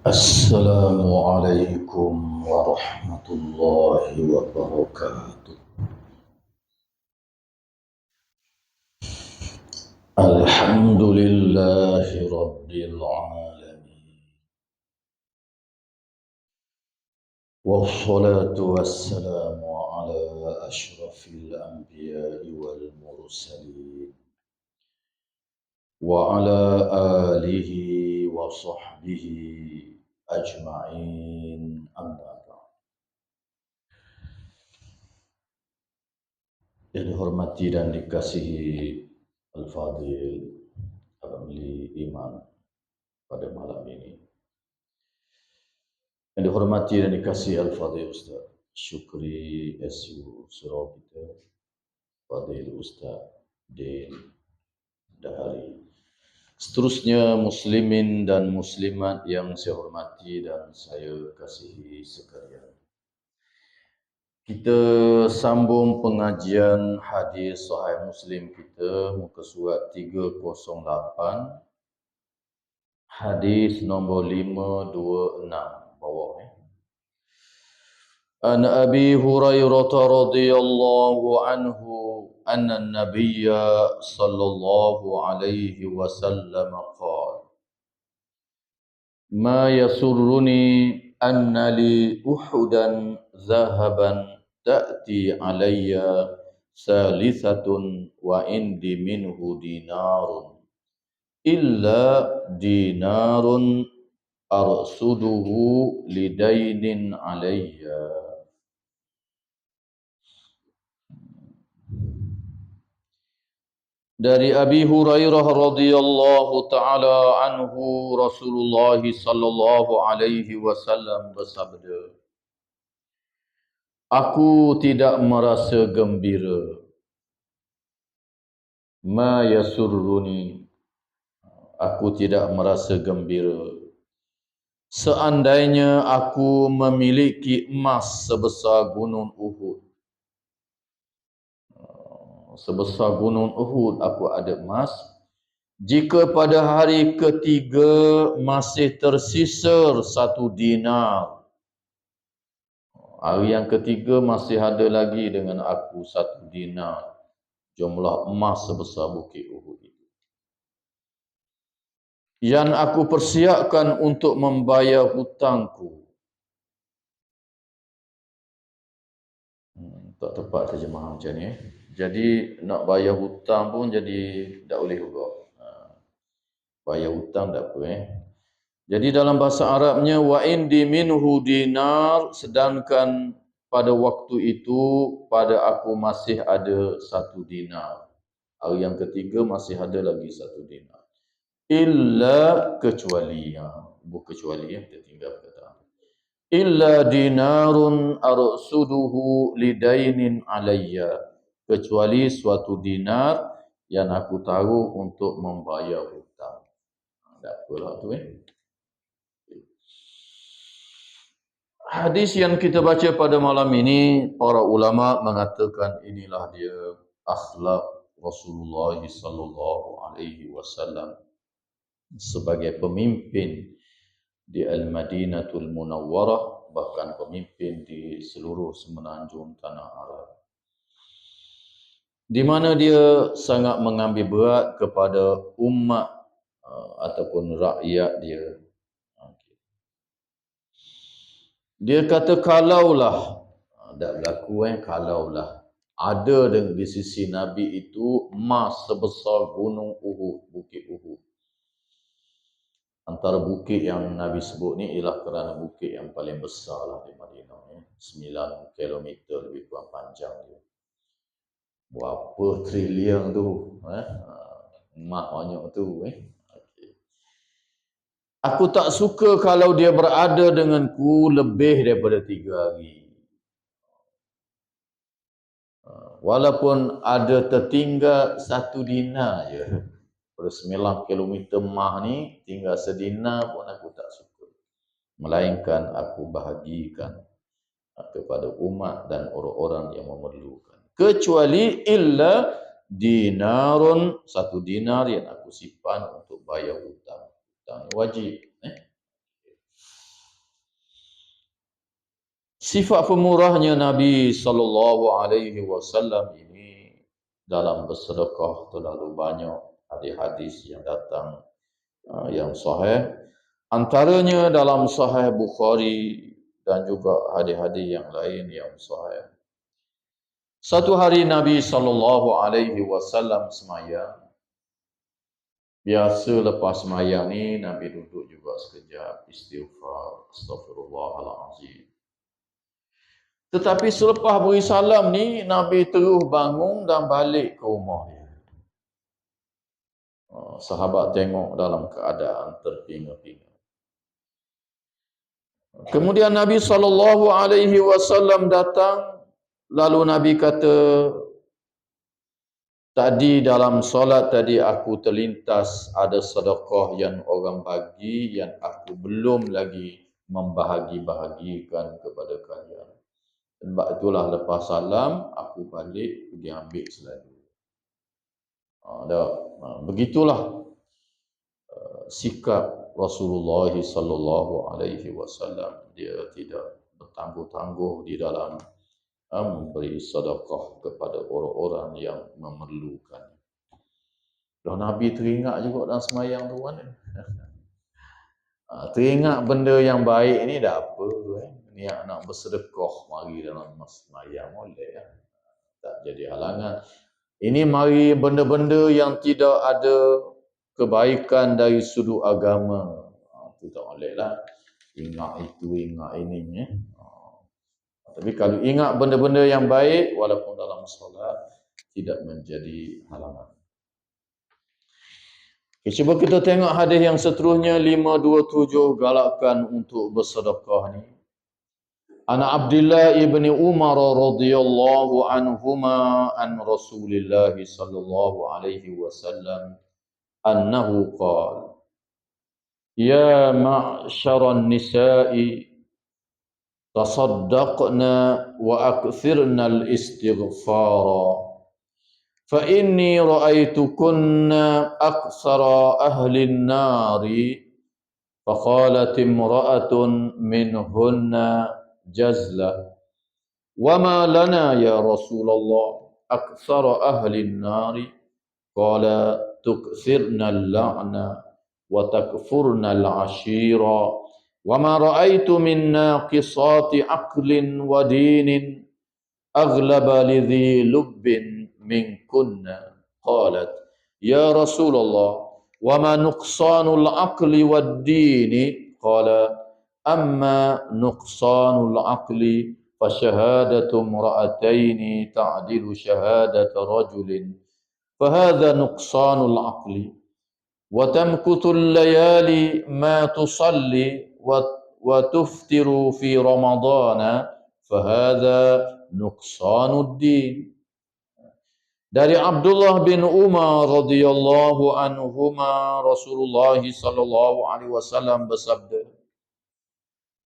السلام عليكم ورحمة الله وبركاته. الحمد لله رب العالمين، والصلاة والسلام على أشرف الأنبياء والمرسلين وعلى آله وصحبه أجمعين. أما بعد. Yang dihormati dan dikasihi Al-Fadhil Al-Amli Iman pada malam ini. Yang dihormati dan dikasihi Al-Fadhil Ustaz Syukri SU Surau kita, Fadhil Ustaz Din Dahari. Seterusnya muslimin dan muslimat yang saya hormati dan saya kasihi sekalian. Kita sambung pengajian hadis Sahih Muslim kita, muka surat 308, hadis nombor 526 bawah. An Abi Hurairah radhiyallahu anhu anna an-nabiy sallallahu alaihi wasallam qala ma yasurruni anna li uhudan zahaban ta'ti alayya salisatun wa indi minhu dinarun illa dinarun arsuduhu lidainin alayya. Dari Abi Hurairah radhiyallahu taala anhu, Rasulullah sallallahu alaihi wasallam bersabda, aku tidak merasa gembira. Ma yasurruni, aku tidak merasa gembira seandainya aku memiliki emas sebesar gunung Uhud. Sebesar gunung Uhud aku ada emas. Jika pada hari ketiga masih tersisa 1 dinar, hari yang ketiga masih ada lagi dengan aku 1 dinar, jumlah emas sebesar bukit Uhud itu, yang aku persiapkan untuk membayar hutangku. Tak tepat terjemahan macam ni. Jadi nak bayar hutang pun jadi tak boleh juga. Bayar hutang tak apa. Jadi dalam bahasa Arabnya wa indi minhu dinar, sedangkan pada waktu itu pada aku masih ada 1 dinar. Hari yang ketiga masih ada lagi 1 dinar. Illa kecuali, bukan kecuali kita tinggal kata. Illa dinarun arsuduhu lidainin alayya, kecuali suatu dinar yang aku taruh untuk membayar hutang. Tak apalah tu Hadis yang kita baca pada malam ini, para ulama mengatakan inilah dia akhlak Rasulullah sallallahu alaihi wasallam sebagai pemimpin di Al-Madinatul Munawwarah, bahkan pemimpin di seluruh semenanjung tanah Arab, di mana dia sangat mengambil berat kepada umat ataupun rakyat dia. Dia kata kalaulah, tak berlaku kalaulah ada di sisi Nabi itu emas sebesar gunung Uhud, bukit Uhud. Antara bukit yang Nabi sebut ni ialah kerana bukit yang paling besar lah di Madinah. 9 kilometer lebih kurang panjang dia. Berapa trilion tu. Emas banyak tu. Aku tak suka kalau dia berada denganku lebih daripada 3 hari. Walaupun ada tertinggal 1 dinar je. Pada 9 kilometer mah ni, tinggal sedinar pun aku tak suka. Melainkan aku bahagikan kepada umat dan orang-orang yang memerlukan. Kecuali illa dinarun, 1 dinar yang aku simpan untuk bayar hutang. Hutang wajib. Sifat pemurahnya Nabi sallallahu alaihi wasallam ini dalam bersedekah terlalu banyak hadis-hadis yang datang yang sahih. Antaranya dalam Sahih Bukhari dan juga hadis-hadis yang lain yang sahih. Satu hari Nabi sallallahu alaihi wasallam sembahyang. Biasa lepas sembahyang ni Nabi duduk juga sekejap istighfar, astaghfirullahalazim. Tetapi selepas beri salam ni Nabi terus bangun dan balik ke rumah dia. Sahabat tengok dalam keadaan terpinga-pinga. Kemudian Nabi SAW datang, lalu Nabi kata, tadi dalam solat tadi aku terlintas ada sedekah yang orang bagi yang aku belum lagi membahagi-bahagikan kepada kalian. Sebab itulah lepas salam aku balik pergi ambil selalu. Begitulah sikap Rasulullah sallallahu alaihi wasallam. Dia tidak bertangguh-tangguh di dalam memberi sedekah kepada orang-orang yang memerlukan. Kalau Nabi teringat juga dalam sembahyang tu kan. Teringat benda yang baik ni dah apa niat nak bersedekah mari dalam sembahyang boleh tak jadi halangan. Ini mari benda-benda yang tidak ada kebaikan dari sudut agama. Itu tak boleh lah. Ingat itu, ingat ini. Tapi kalau ingat benda-benda yang baik, walaupun dalam solat, tidak menjadi halangan. Okay, cuba kita tengok hadis yang seterusnya, 527, galakkan untuk bersedekah ni. Ana Abdullah ibni Umar radhiyallahu anhuma an Rasulillah sallallahu alaihi wasallam annahu qala ya ma'syaran nisa'i tasaddaqna wa akthirna al-istighfara fa inni ra'aytukunna aktsara ahli an-nari faqalat imra'atun minhunna jazla wa ma lana ya Rasulullah aktsara ahli an-nari qala tukthirna al-la'na wa takfurna al-ashira وما رأيت من ناقصات عقل ودين أغلب لذي لب منكن قالت يا رسول الله وما نقصان العقل والدين قال أما نقصان العقل فشهادة امرأتين تعدل شهادة رجل فهذا نقصان العقل وتمكث الليالي ما تصلي وتفطر في رمضان فهذا نقصان الدين. Dari Abdullah bin Umar radhiyallahu anhuma Rasulullah sallallahu alaihi wasallam bersabda,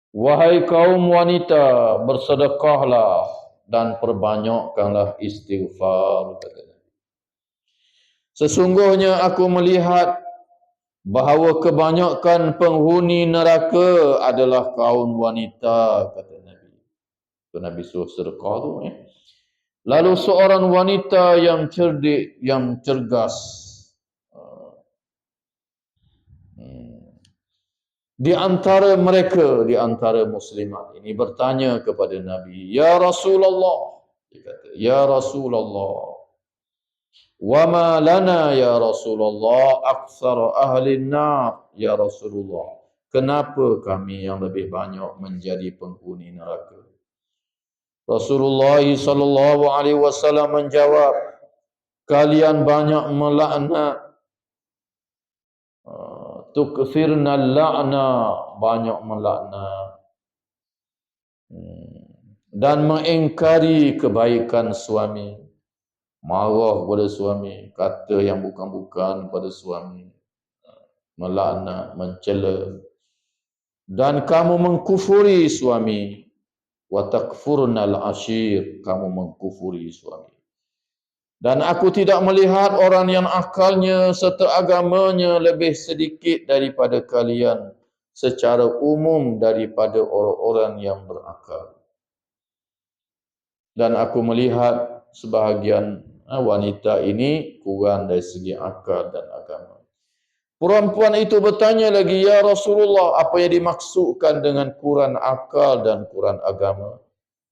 wahai kaum wanita, bersedekahlah dan perbanyakkanlah istighfar. Sesungguhnya aku melihat bahawa kebanyakan penghuni neraka adalah kaum wanita, kata Nabi. Itu Nabi suruh sedekah tu. Lalu seorang wanita yang cerdik, yang cergas, di antara mereka, di antara muslimat ini bertanya kepada Nabi, ya Rasulullah, dia kata, ya Rasulullah, wa ma lana ya Rasulullah aktsara ahli nar ya Rasulullah. Kenapa kami yang lebih banyak menjadi penghuni neraka? Rasulullah sallallahu alaihi wasallam menjawab, kalian banyak melaknat, tukfirna la'na, banyak melaknat, dan mengingkari kebaikan suami. Marah pada suami, kata yang bukan-bukan pada suami, melaknat, mencela, dan kamu mengkufuri suami, wa takfurnal ashir, kamu mengkufuri suami. Dan aku tidak melihat orang yang akalnya serta agamanya lebih sedikit daripada kalian secara umum daripada orang-orang yang berakal. dan aku melihat sebahagian wanita ini kurang dari segi akal dan agama. Perempuan itu bertanya lagi, ya Rasulullah, apa yang dimaksudkan dengan kurang akal dan kurang agama?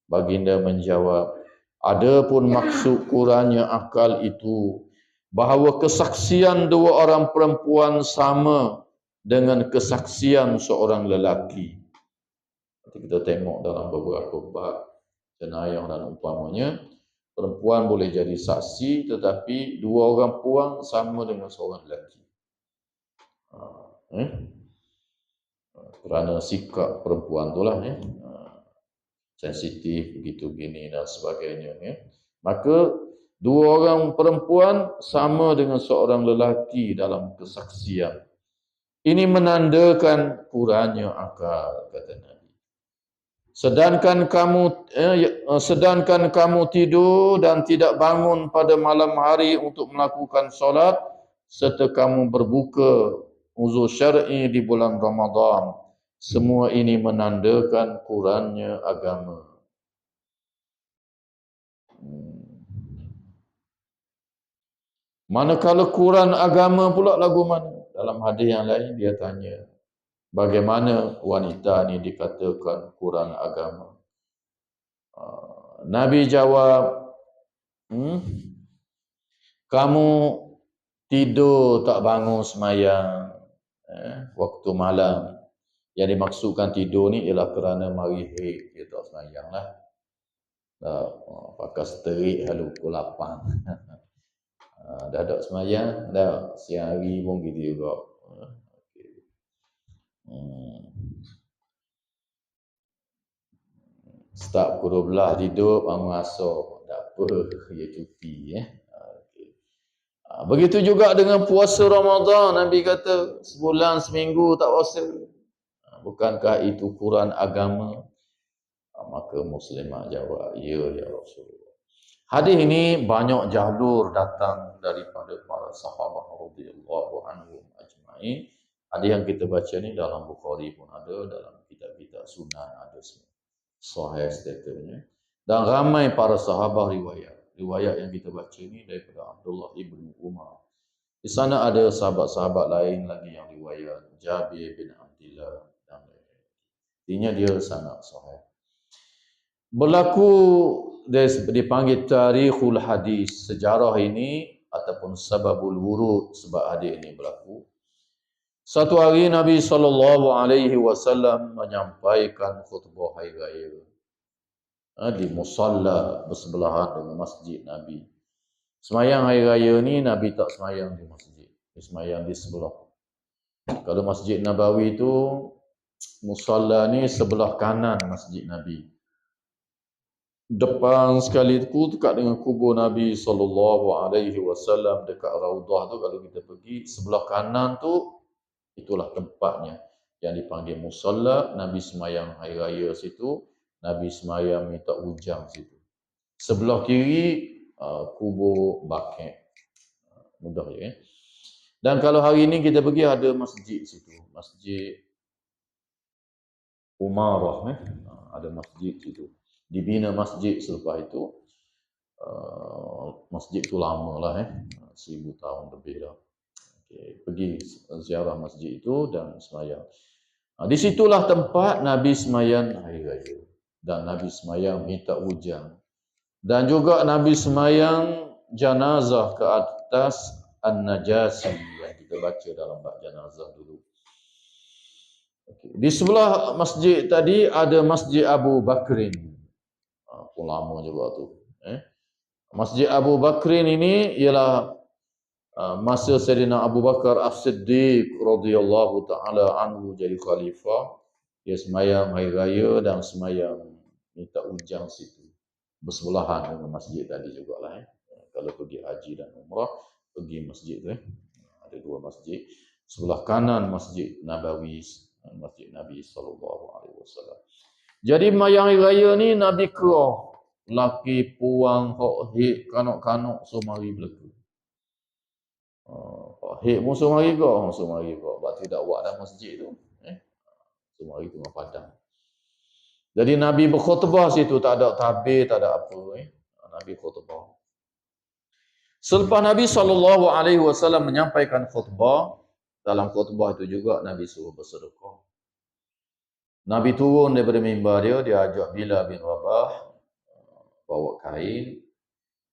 Baginda menjawab, adapun maksud kurangnya akal itu bahawa kesaksian dua orang perempuan sama dengan kesaksian seorang lelaki. Nanti kita tengok dalam beberapa bab jenayah dan umpamanya, perempuan boleh jadi saksi tetapi dua orang puang sama dengan seorang lelaki. Kerana sikap perempuan itulah sensitif begitu gini dan sebagainya. Maka dua orang perempuan sama dengan seorang lelaki dalam kesaksian. Ini menandakan kurangnya akal, kata Nabi. Sedangkan kamu tidur dan tidak bangun pada malam hari untuk melakukan solat, serta kamu berbuka uzur syar'i di bulan Ramadan. Semua ini menandakan kurangnya agama. Manakala kurang agama pula lagu mana? Dalam hadis yang lain dia tanya, bagaimana wanita ni dikatakan kurang agama? Nabi jawab, kamu tidur tak bangun semayang waktu malam. Yang dimaksudkan tidur ni ialah kerana mari haid, dia tak semayang lah. Pakai seterik lalu pukul 8. Dah tak semayang, dah siang hari pun gitu juga. Start pukul 12 tidur, bangun asar. Tak apa, dia cuti. Begitu juga dengan puasa Ramadan. Nabi kata sebulan seminggu tak puasa. Bukankah itu kurang agama? Maka Muslimah jawab, ya Rasulullah. Hadis ini banyak jalur datang daripada para sahabat radhiyallahu anhum ajma'in. Hadis yang kita baca ni dalam Bukhari pun ada, dalam kitab-kitab Sunan ada semua. Sahih statementnya. Dan ramai para sahabat riwayat yang kita baca ni daripada Abdullah ibn Umar. Di sana ada sahabat-sahabat lain lagi yang riwayat, Jabir bin Abdullah dan lain-lain. Artinya dia sangat sahih. Berlaku dipanggil tarikhul hadis, sejarah ini ataupun sababul wurud, sebab hadis ini berlaku. Satu hari Nabi SAW menyampaikan khutbah hari raya di musalla bersebelahan dengan masjid Nabi. Semayang hari raya ni Nabi tak semayang di masjid, dia semayang di sebelah. Kalau Masjid Nabawi itu musalla ni sebelah kanan Masjid Nabi. Depan sekali tu dekat dengan kubur Nabi SAW, dekat Raudah tu kalau kita pergi sebelah kanan tu, itulah tempatnya yang dipanggil musalla. Nabi semayang hari raya situ, Nabi semayang minta ujang situ. Sebelah kiri kubur Baqi'. Mudah je. Dan kalau hari ini kita pergi ada masjid situ, Masjid Umarah, ada masjid situ. Dibina masjid selepas itu. Masjid tu lama lah 1000 tahun lebih dah. Pergi ziarah masjid itu dan semayang. Di situlah tempat Nabi semayang hari raya. Dan Nabi semayang minta hujan. Dan juga Nabi semayang janazah ke atas An-Najasi yang kita baca dalam bab janazah dulu. Di sebelah masjid tadi ada Masjid Abu Bakrin. Pun lama juga tu. Masjid Abu Bakrin ini ialah masa Sayyidina Abu Bakar As-Siddiq radhiyallahu taala anhu jadi khalifah. Dia semayang hari raya dan semayang minta ujang situ. Bersebelahan dengan masjid tadi jugalah. Kalau pergi haji dan umrah, pergi masjid tu. Ada dua masjid. Sebelah kanan Masjid Nabawi, Masjid Nabi SAW. Jadi mayang hari raya ni Nabi kerah. Laki, puang, hok, hik, kanok-kanok, semua mari berlaku. Hik pun semua mari kau, sebab tidak buat dalam masjid tu. Semua mari tengah padang. Jadi Nabi berkhutbah situ, tak ada tabir, tak ada apa. Nabi khutbah. Selepas Nabi SAW menyampaikan khutbah, dalam khutbah itu juga Nabi suruh bersedekah. Nabi turun daripada mimbar dia, dia ajak Bilal bin Rabah bawa kain.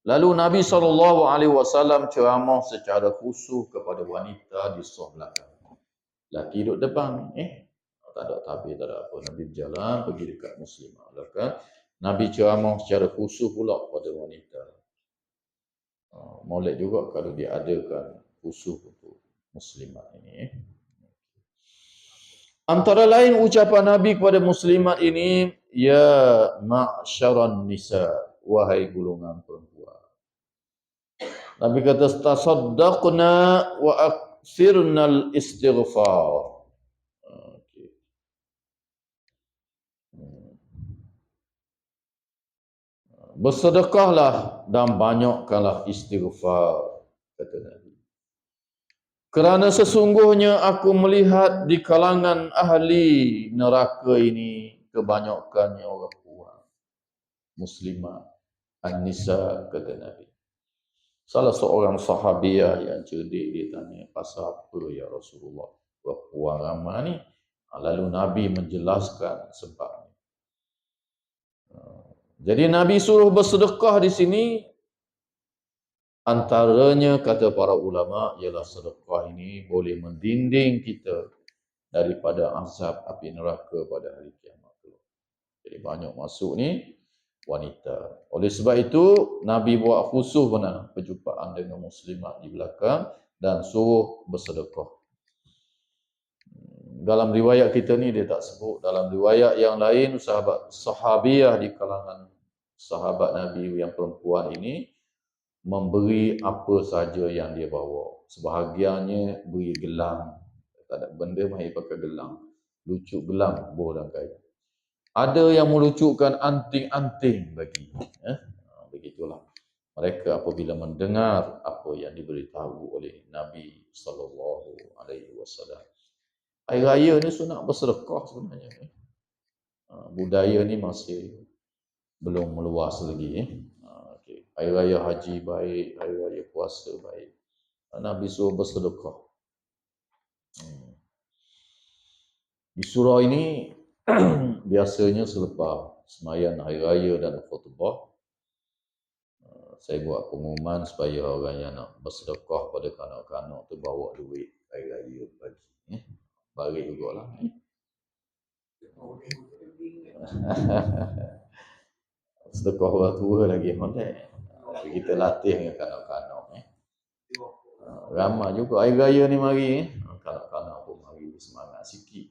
Lalu Nabi SAW ceramah secara khusus kepada wanita di sebelah belakang. Laki duduk depan, tak ada tabir, tak ada apa. Nabi berjalan pergi dekat muslimah belakang. Nabi ceramah secara khusus pula kepada wanita. Molek juga kalau dia adakan khusus untuk muslimat ini. Antara lain ucapan Nabi kepada muslimat ini, ya ma'syaran nisa, wahai golongan perempuan. Nabi kata, tasaddaqna wa aksirnal istighfar. Okay. Bersedekahlah dan banyakkanlah istighfar, kata Nabi. Kerana sesungguhnya aku melihat di kalangan ahli neraka ini kebanyakannya orang perempuan muslimah, an-nisa, kata Nabi. Salah seorang sahabiah yang cerdik, dia tanya, pasal apa ya Rasulullah perempuan ramai ni? Lalu Nabi menjelaskan sebab. Jadi Nabi suruh bersedekah di sini, antaranya kata para ulama ialah sedekah ini boleh mendinding kita daripada azab api neraka pada hari kiamat. Jadi banyak masuk ni wanita. Oleh sebab itu Nabi buat khusus benar perjumpaan dengan muslimat di belakang dan suruh bersedekah. Dalam riwayat kita ni dia tak sebut. Dalam riwayat yang lain, sahabiah di kalangan sahabat Nabi yang perempuan ini memberi apa saja yang dia bawa. Sebahagiannya beri gelang. Tak ada benda mahir pakai gelang. Lucuk gelang boh dan kain. Ada yang melucukkan anting-anting bagi. Begitulah. Mereka apabila mendengar apa yang diberitahu oleh Nabi SAW. Hari raya ni sunat bersedekah sebenarnya. Budaya ni masih belum meluas lagi. Okay. Hari raya haji baik, hari raya puasa baik. Nabi suruh bersedekah. Di surah ini biasanya selepas sembahyang hari raya dan khutbah, saya buat pengumuman supaya orang yang nak bersedekah pada kanak-kanak tu bawa duit hari raya bagi. Bagi jugalah. Sedekah orang tua lagi molek. Kita latih dengan kanak-kanak. Ramai juga hari raya ni mari. Kanak-kanak pun mari semangat sikit.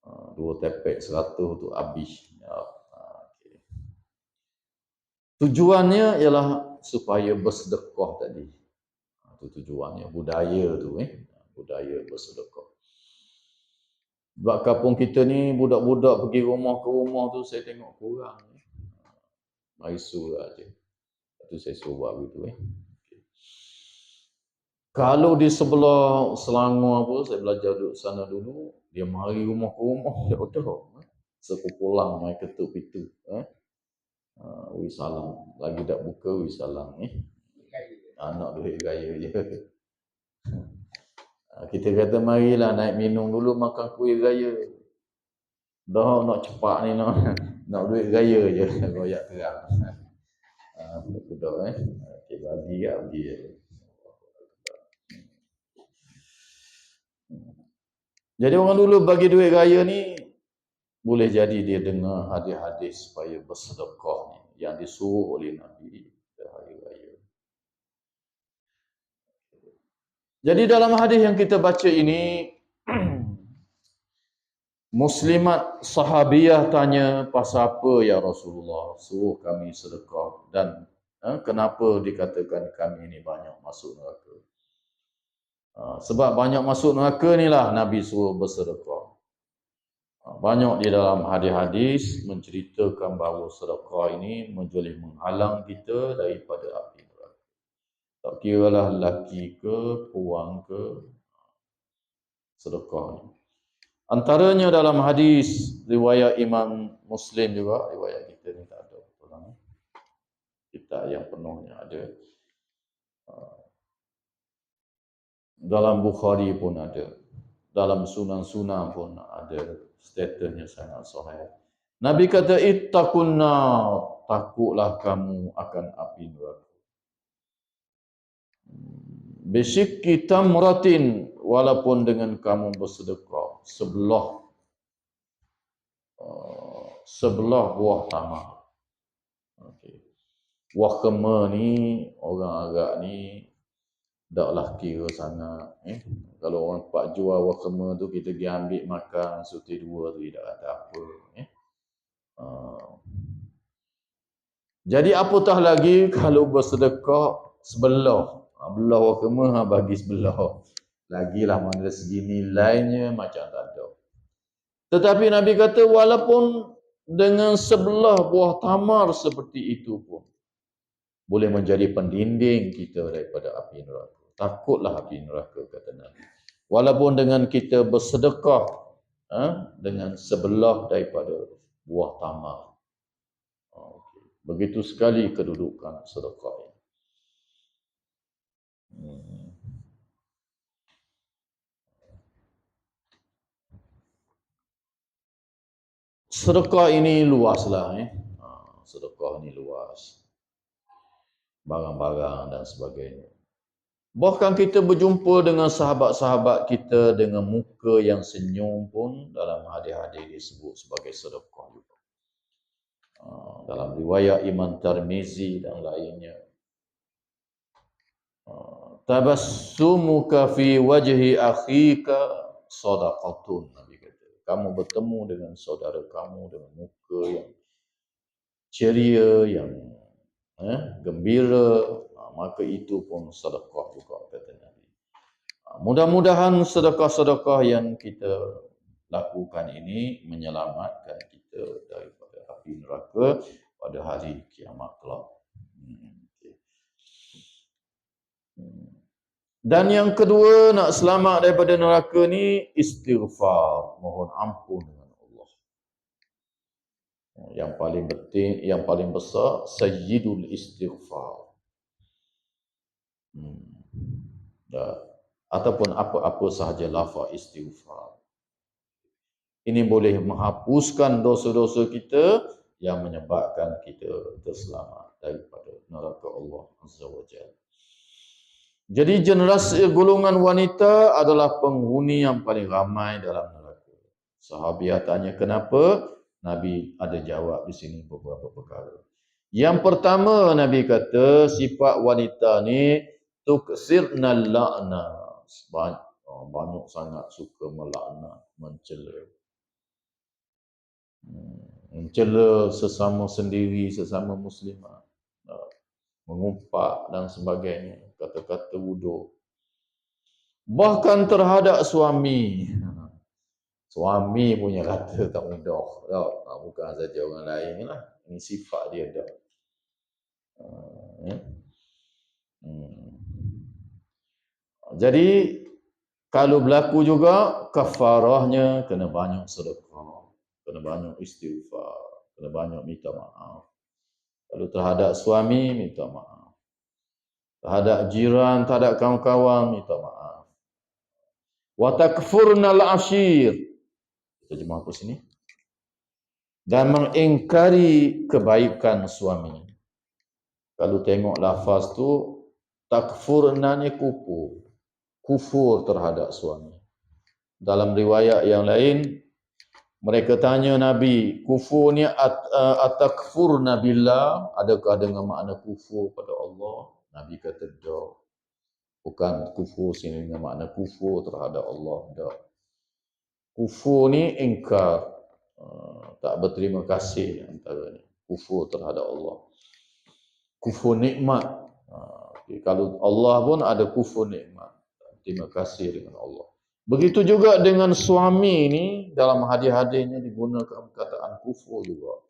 2 tepek 100 tu habis. Okay. Tujuannya ialah supaya bersedekah tadi. Itu tujuannya, budaya tu. Budaya bersedekah. Sebab kampung kita ni budak-budak pergi rumah ke rumah tu saya tengok kurang. Maisu lah je. Itu saya suruh buat begitu. Okay. Kalau di sebelah Selangor pun saya belajar duduk sana dulu, dia mari rumah ke rumah, dia betul. Sekumpulan mai ketuk pintu. Wi salam, lagi tak buka wi salam. Nak duit gaya je. Kita kata marilah naik minum dulu makan kuih raya. Dah nak cepat ni nak duit raya je royak terang. Betul Okay, bagi. Jadi orang dulu bagi duit raya ni boleh jadi dia dengar hadis-hadis supaya bersedekah ni yang disuruh oleh Nabi hari raya. Jadi dalam hadis yang kita baca ini muslimat sahabiah tanya, pasal apa ya Rasulullah suruh kami sedekah dan kenapa dikatakan kami ini banyak masuk neraka? Sebab banyak masuk neraka ni lah Nabi suruh bersedekah. Banyak di dalam hadis-hadis menceritakan bahawa sedekah ini boleh menghalang kita daripada api neraka. Tak kiralah lelaki ke, perempuan ke, sedekah ni. Antaranya dalam hadis riwayat Imam Muslim juga, riwayat kita ni tak ada. Kita yang penuhnya ada. Dalam Bukhari pun ada. Dalam Sunan-Sunan pun ada. Statusnya sangat sahih. Nabi kata, ittaqun nar, takutlah kamu akan api neraka. Bisyikki tamratin, walaupun dengan kamu bersedekah sebelah buah tamar. Okay. Buah kema ni orang agak ni taklah kira sangat. Kalau orang pak jual buah kema tu kita pergi ambil makan suti dua tu tak ada apa. Jadi apatah lagi kalau bersedekah sebelah. Belah buah kema bagi sebelah. Lagilah mana segi nilainya macam tak ada. Tetapi Nabi kata walaupun dengan sebelah buah tamar seperti itu pun boleh menjadi pendinding kita daripada api neraka. Takutlah api neraka, kata Nabi. Walaupun dengan kita bersedekah dengan sebelah daripada buah tamar. Begitu sekali kedudukan sedekah ini. Sedekah ini luaslah. Sedekah ini luas. Barang-barang dan sebagainya. Bahkan kita berjumpa dengan sahabat-sahabat kita dengan muka yang senyum pun dalam hadis-hadis disebut sebagai sedekah juga. Dalam riwayat Imam Tirmizi dan lainnya. Tabassumuka fi wajhi akhika sadaqatun, Nabi kata. Kamu bertemu dengan saudara kamu dengan muka yang ceria, yang gembira, maka itu pun sedekah juga, kata Nabi. Mudah-mudahan sedekah-sedekah yang kita lakukan ini menyelamatkan kita daripada api neraka pada hari kiamat kelak. Dan yang kedua, nak selamat daripada neraka ni istighfar, mohon ampun dengan Allah. Yang paling penting, yang paling besar, sayyidul istighfar. Ataupun apa-apa sahaja lafaz istighfar. Ini boleh menghapuskan dosa-dosa kita yang menyebabkan kita terselamat daripada neraka Allah Azza wa Jalla. Jadi generasi golongan wanita adalah penghuni yang paling ramai dalam neraka. Sahabat tanya kenapa? Nabi ada jawab di sini beberapa perkara. Yang pertama Nabi kata sifat wanita ni tuksirna la'na. Banyak sangat suka melaknat, mencela. Mencela sesama sendiri, sesama muslimah. Mengumpat dan sebagainya, kata-kata wuduk. Bahkan terhadap suami. Suami punya kata tak mudah. Bukan saja orang lain lah. Ini sifat dia dah. Jadi kalau berlaku juga kafarahnya kena banyak sedekah, kena banyak istighfar, kena banyak minta maaf. Kalau terhadap suami, minta maaf. Terhadap jiran, terhadap kawan-kawan, minta maaf. Wa takfurnal ashir. Terjemah apa sini? Dan mengingkari kebaikan suami. Kalau tengok lafaz tu, takfurna ni kufur. Kufur terhadap suami. Dalam riwayat yang lain, mereka tanya Nabi, kufur ni atakfurna billah, adakah dengan makna kufur pada Allah? Nabi kata tak. Bukan kufur sini dengan makna kufur terhadap Allah, tak. Kufur ni ingkar, tak berterima kasih antaranya. Kufur terhadap Allah. Kufur nikmat. Kalau Allah pun ada kufur nikmat. Terima kasih dengan Allah. Begitu juga dengan suami ni, dalam hadis-hadisnya digunakan perkataan kufur juga.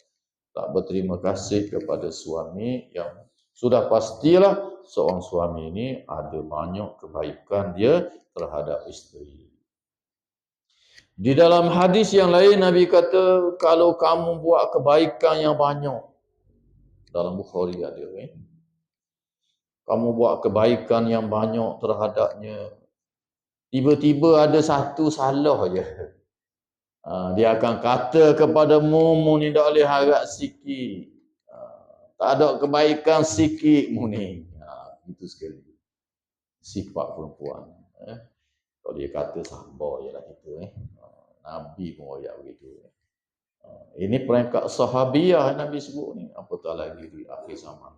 Tak berterima kasih kepada suami yang sudah pastilah seorang suami ini ada banyak kebaikan dia terhadap isteri. Di dalam hadis yang lain Nabi kata kalau kamu buat kebaikan yang banyak, dalam Bukhari ada kamu buat kebaikan yang banyak terhadapnya, tiba-tiba ada satu salah je, dia akan kata kepadamu, mu ni tak boleh harap sikit, tak ada kebaikan sikit mu ni. Itu sekali sifat perempuan. Kalau dia kata sabar je lah kita. Nabi pun royak begitu. Ini peringkat sahabiah Nabi sebut ni, apatah lagi di akhir zaman.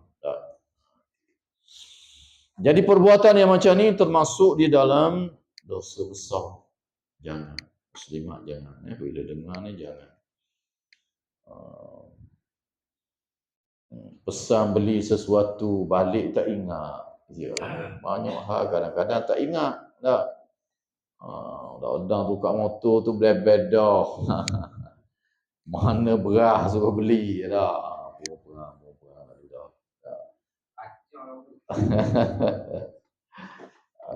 Jadi perbuatan yang macam ni termasuk di dalam dosa besar. Jangan, muslimat jangan. Bila dengar ni jangan. Pesan beli sesuatu, balik tak ingat. Ya, banyak hal kadang-kadang tak ingat. Tak. Dah tukar motor tu blebed dah. Mana beras suruh beli dah. Perang dah.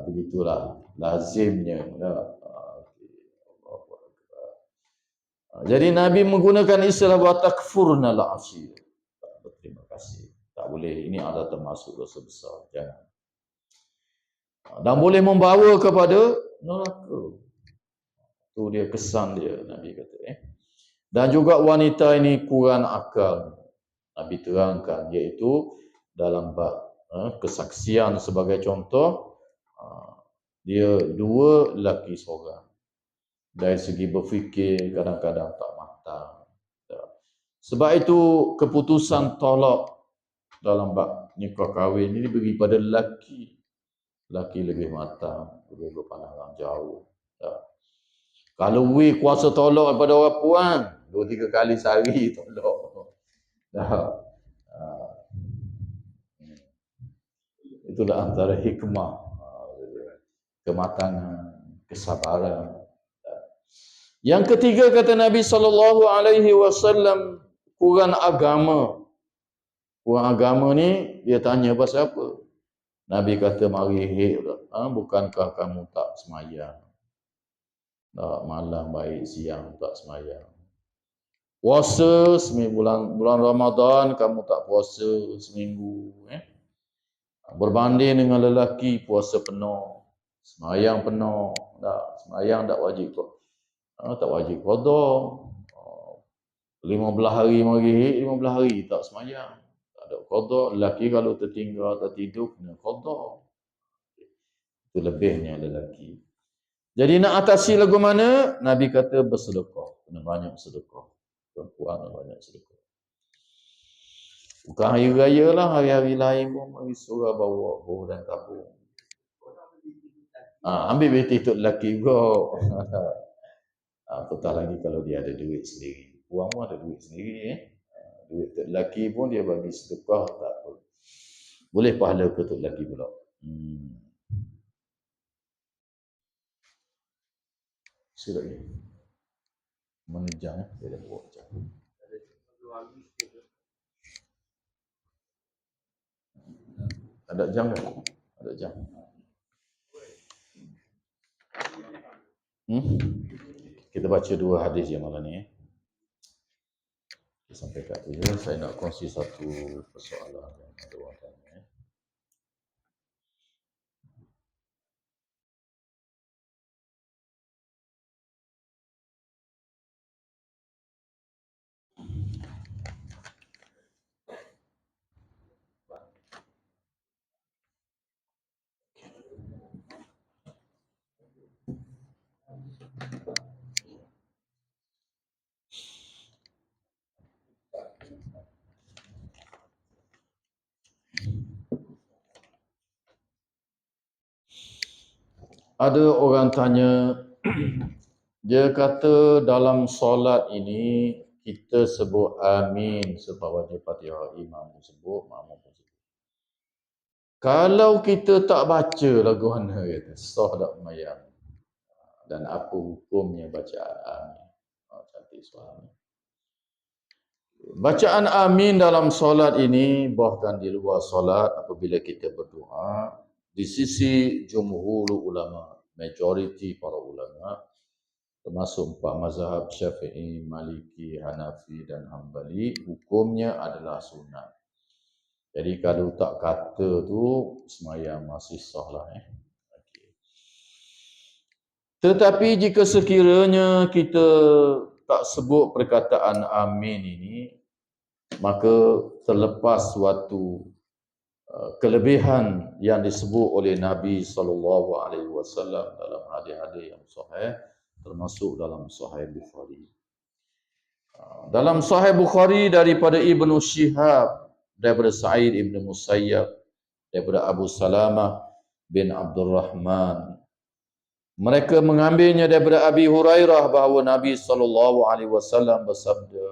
Begitulah lazimnya. Jadi Nabi menggunakan istilah wa takfurnal ashir. Terima kasih. Tak boleh, ini adalah termasuk dosa besar. Jangan. Dan boleh membawa kepada neraka. Itu dia kesan dia, Nabi kata. Dan juga wanita ini kurang akal. Nabi terangkan, iaitu dalam bab kesaksian sebagai contoh, dia dua, lelaki seorang. Dari segi berfikir kadang-kadang tak matang. Sebab itu keputusan tolak dalam bab nikah kahwin ini diberi pada lelaki. Lelaki lebih matang, lebih berpandangan jauh. Kalau we kuasa tolak daripada orang puan, 2-3 kali sehari tolak. Itulah antara hikmah, kematangan, kesabaran. Yang ketiga kata Nabi SAW, kurang agama. Kurang agama ni dia tanya pasal apa? Nabi kata mari bukankah kamu tak semayang? Tak, malam baik, siang tak semayang. Puasa bulan Ramadan kamu tak puasa seminggu. Berbanding dengan lelaki puasa penuh, semayang penuh. Tak, semayang tak wajib tak wajib qada. 15 hari mari, 15 hari tak semayang. Tak ada qada. Lelaki kalau tertinggal, tertidur kena qada. Itu lebihnya lelaki. Jadi nak atasi lagu mana? Nabi kata bersedekah. Kena banyak sedekah. Perempuan banyak sedekah. Bukan hari raya lah, hari-hari lain pun mari surah bawa buah dan tabung. Ambil beti untuk lelaki juga. Apatah lagi kalau dia ada duit sendiri. Puan pun ada duit sendiri. Duit untuk lelaki pun dia bagi sedekah, tak apa. Boleh pahala ke untuk lelaki pula. Sila lagi. Menejang dia dah buat macam. Ada jam tak? Ada jam. Kita baca dua hadis yang malam ni. Sampai kat tu je. Saya nak kongsi satu persoalan yang ada orang tanya. Ada orang tanya, dia kata dalam solat ini kita sebut amin sebab wajib Fatihah, imam sebut, makmum pun sebut. Kalau kita tak baca lagu mana kata, sah tak mayang. Dan apa hukumnya bacaan amin? Cantik soalan. Bacaan amin dalam solat ini, bahkan di luar solat apabila kita berdoa, di sisi jumhur ulama, majoriti para ulama, termasuk 4 mazhab Syafi'i, Maliki, Hanafi dan Hambali, hukumnya adalah sunat. Jadi kalau tak kata tu sembahyang masih sah lah. Okay. Tetapi jika sekiranya kita tak sebut perkataan amin ini, maka terlepas suatu kelebihan yang disebut oleh Nabi SAW dalam hadis-hadis yang sahih, termasuk dalam Sahih Bukhari. Dalam Sahih Bukhari daripada Ibnu Syihab, daripada Sa'id Ibn Musayyab, daripada Abu Salamah bin Abdul Rahman. Mereka mengambilnya daripada Abi Hurairah bahawa Nabi SAW bersabda,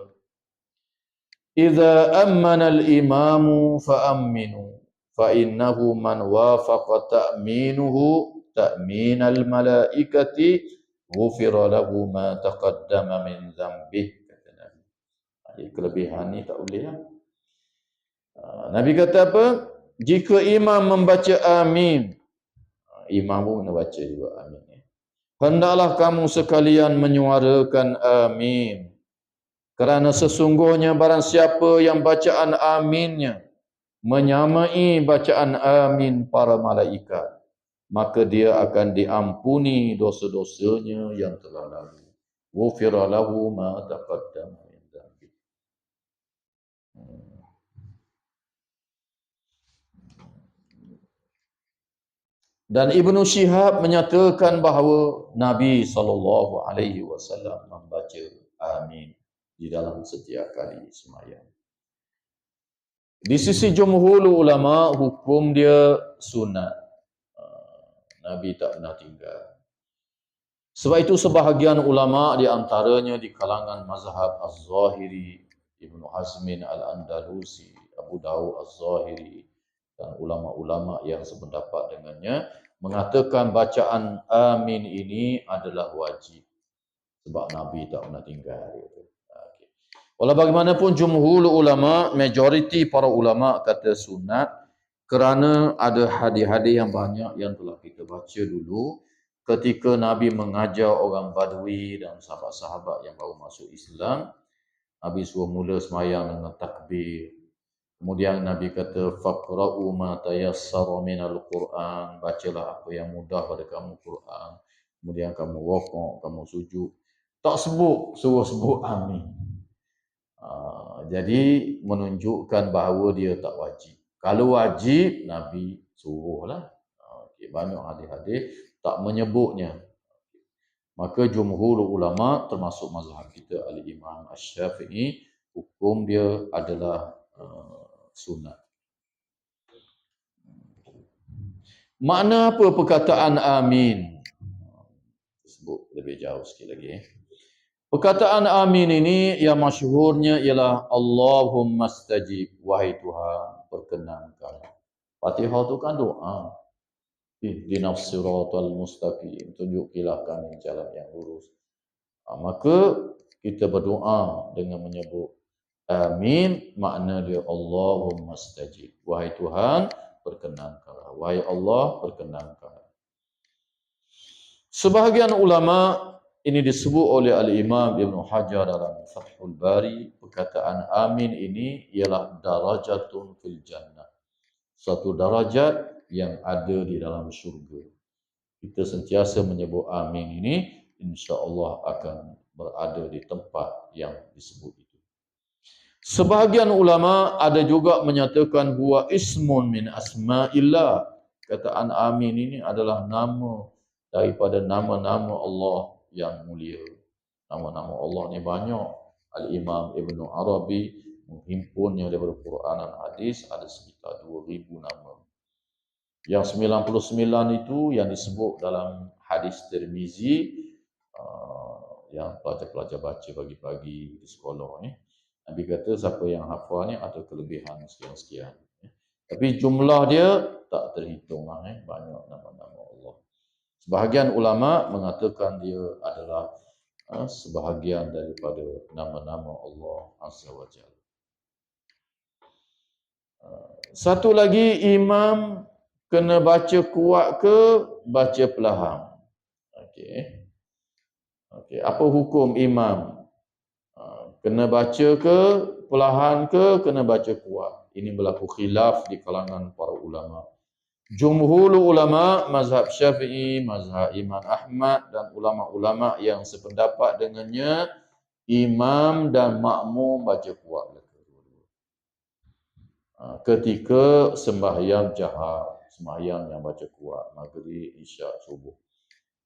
"Idza ammana al-imamu fa'amminu, fa innahu man wafaqa ta'minuhu ta'minal malaikati ghufira lahu ma taqaddama min dhanbih." Kata Nabi. Jadi kelebihan ni tak boleh lah. Nabi kata apa? Jika imam membaca amin, imam pun kena baca juga amin. Hendaklah kamu sekalian menyuarakan amin. Kerana sesungguhnya barang siapa yang bacaan aminnya menyamai bacaan amin para malaikat, maka dia akan diampuni dosa-dosanya yang telah lalu. Ghufira lahu ma taqaddama min dhanbi. Dan Ibnu Syihab menyatakan bahawa Nabi SAW membaca amin di dalam setiap kali sembahyang. Di sisi jumhur ulama, hukum dia sunat. Nabi tak pernah tinggal. Sebab itu sebahagian ulama di antaranya di kalangan mazhab Az-Zahiri, Ibnu Hazmin Al-Andalusi, Abu Dawud Az-Zahiri dan ulama-ulama yang sependapat dengannya mengatakan bacaan amin ini adalah wajib. Sebab Nabi tak pernah tinggal. Okay. Walau bagaimanapun jumhur ulama, majoriti para ulama kata sunat kerana ada hadis-hadis yang banyak yang telah kita baca dulu ketika Nabi mengajar orang Badui dan sahabat-sahabat yang baru masuk Islam. Nabi suruh mula sembahyang dengan takbir. Kemudian Nabi kata faqra'u ma tayassara minal Quran, bacalah apa yang mudah pada kamu Quran. Kemudian kamu rukuk, kamu sujud. Tak suruh sebut amin. Jadi menunjukkan bahawa dia tak wajib. Kalau wajib Nabi suruhlah. Banyak hadis-hadis tak menyebutnya. Maka jumhur ulama termasuk mazhab kita Al-Imam Asy-Syafi'i, hukum dia adalah sunat. Makna apa perkataan amin? Sebut lebih jauh sikit lagi. Perkataan amin ini yang masyhurnya ialah Allahumma stajib, wahai Tuhan perkenankan. Fatihah tu kan doa. Ihdinas siratal mustaqim, tunjukilah kami jalan yang lurus. Maka kita berdoa dengan menyebut amin, makna dia Allahumma stajib, wahai Tuhan perkenankanlah, wahai Allah perkenankan. Sebahagian ulama, ini disebut oleh Al-Imam Ibn Hajar dalam Fathul Bari, perkataan amin ini ialah darajatun fil jannah, satu darajat yang ada di dalam syurga. Kita sentiasa menyebut amin ini, insya-Allah akan berada di tempat yang disebut itu. Sebahagian ulama ada juga menyatakan huwa ismun min asma'illah. Kataan amin ini adalah nama daripada nama-nama Allah yang mulia. Nama-nama Allah ni banyak. Al-Imam Ibn Arabi menghimpunnya daripada Quran dan hadis, ada sekitar 2000 nama. Yang 99 itu yang disebut dalam hadis Tirmizi, yang pelajar-pelajar baca pagi-pagi di sekolah ni. Nabi kata siapa yang hafal ni ada kelebihan sekian-sekian. Tapi jumlah dia tak terhitung lah, banyak nama-nama Allah. Sebahagian ulama mengatakan dia adalah sebahagian daripada nama-nama Allah Azza wa Jalla. Satu lagi, imam kena baca kuat ke baca perlahan? Okey. Okey, apa hukum imam? Kena baca ke perlahan ke kena baca kuat? Ini berlaku khilaf di kalangan para ulama. Jumhur ulama mazhab Syafi'i, mazhab Imam Ahmad dan ulama-ulama yang sependapat dengannya, imam dan makmum baca kuat ketika sembahyang jahat, sembahyang yang baca kuat, maghrib, isyak, subuh.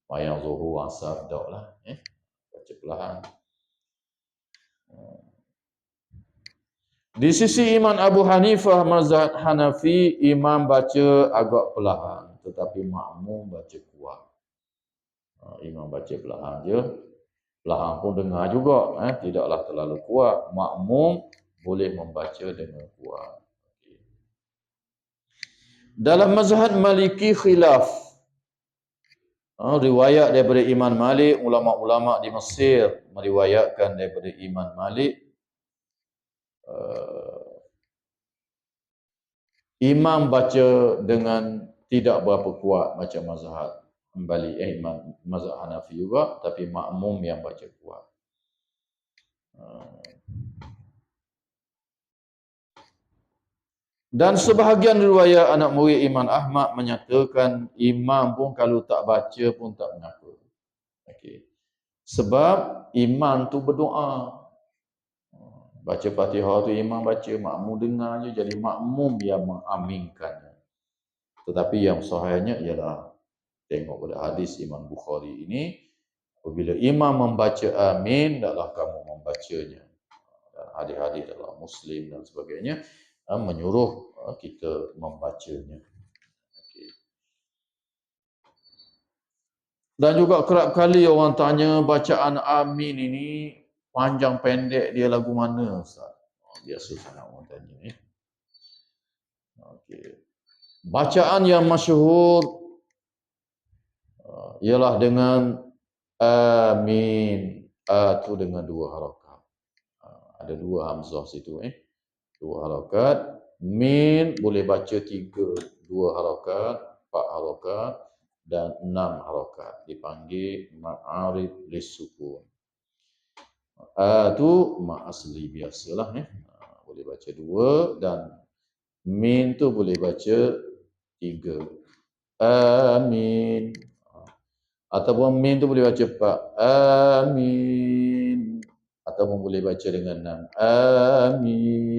Sembahyang zuhur, asar, taklah, baca perlahan. Di sisi Imam Abu Hanifah mazhab Hanafi, imam baca agak perlahan tetapi makmum baca kuat. Imam baca perlahan je, perlahan pun dengar juga, tidaklah terlalu kuat. Makmum boleh membaca dengan kuat. Dalam mazhab Maliki khilaf. Riwayat daripada Imam Malik, ulama-ulama di Mesir meriwayatkan daripada Imam Malik, imam baca dengan tidak berapa kuat macam mazhab Hanbali, Imam mazhab Hanafi juga, tapi makmum yang baca kuat. Dan sebahagian riwayat anak murid Imam Ahmad menyatakan imam pun kalau tak baca pun tak mengapa. Okey. Sebab imam tu berdoa. Baca Fatihah tu imam baca, makmum dengar je, jadi makmum yang mengaminkan. Tetapi yang sahihnya ialah tengok pada hadis Imam Bukhari ini, apabila imam membaca amin, hendaklah kamu membacanya. Dan hadis-hadis dalam Muslim dan sebagainya menyuruh kita membacanya. Okay. Dan juga kerap kali orang tanya bacaan amin ini panjang pendek dia lagu mana, Ustaz? Biasa sangat orang tanya. Okay. Bacaan yang masyhur ialah dengan amin. Tu dengan dua harakat. Ada dua hamzah situ. Dua harakat. Min boleh baca dua harakat, 4 harakat dan 6 harakat. Dipanggil ma'arif lisukun. Tu mak asli biasalah. Boleh baca 2 dan min tu boleh baca 3. Amin. Ataupun min tu boleh baca 4. Amin. Ataupun boleh baca dengan 6. Amin.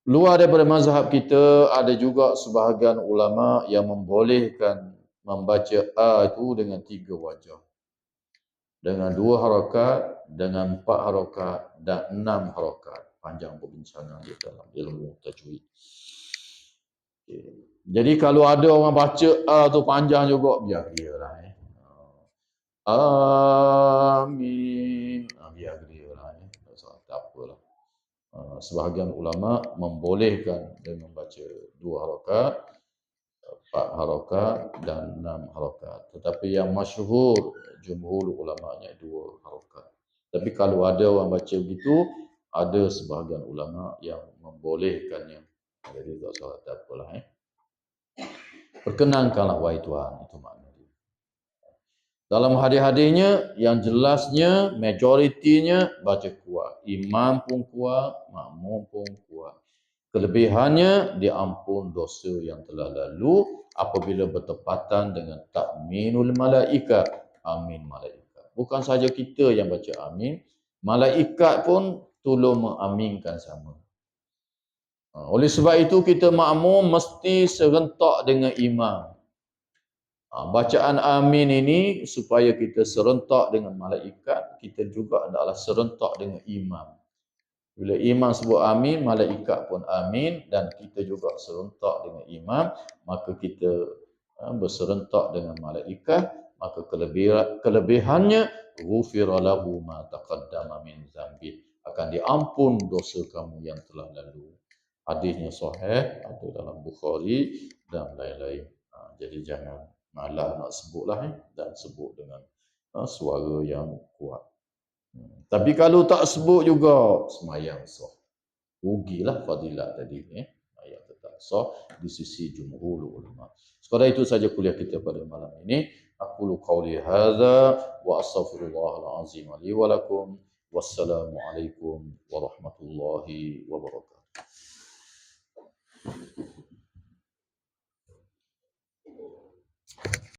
Luar daripada mazhab kita, ada juga sebahagian ulama yang membolehkan membaca A itu dengan 3 wajah. Dengan 2 harakat, dengan 4 harakat dan 6 harakat. Panjang perbincangan di dalam ilmu tajwid. Okay. Jadi kalau ada orang baca A tu panjang juga, biar dia lah. Amin. Biar dia lah. Tak apalah. Sebahagian ulama membolehkan dia membaca 2 harakat, 4 harakat dan 6 harakat. Tetapi yang masyhur jumhur ulamanya 2 harakat. Tapi kalau ada orang baca begitu, ada sebahagian ulama yang membolehkannya. Jadi tak salah, tak apalah. Perkenankanlah wahai Tuhan, itu makna dia. Dalam hadis-hadisnya yang jelasnya majoritinya baca kuat. Imam pun kuat, makmum pun kuat. Kelebihannya diampun dosa yang telah lalu apabila bertepatan dengan takminul malaikat. Amin malaikat. Bukan saja kita yang baca amin, malaikat pun tolong mengaminkan sama. Oleh sebab itu kita makmum mesti serentak dengan imam. Bacaan amin ini supaya kita serentak dengan malaikat, kita juga hendaklah serentak dengan imam. Bila imam sebut amin, malaikat pun amin dan kita juga serentak dengan imam, maka kita berserentak dengan malaikat, maka kelebihannya ghufira lahu ma taqaddama min dzambi, akan diampun dosa kamu yang telah lalu. Hadisnya sahih, ada dalam Bukhari dan lain-lain. Jadi jangan malah nak sebutlah dan sebut dengan suara yang kuat. Tapi kalau tak sebut juga semayang sah. Rugilah fadilat tadi. Ayat tetap. sah di sisi jumhur ulama. Sekadar itu saja kuliah kita pada malam ini. Aqulu qawli hadza wa astaghfirullahal azim li wa lakum. Wassalamualaikum warahmatullahi wabarakatuh.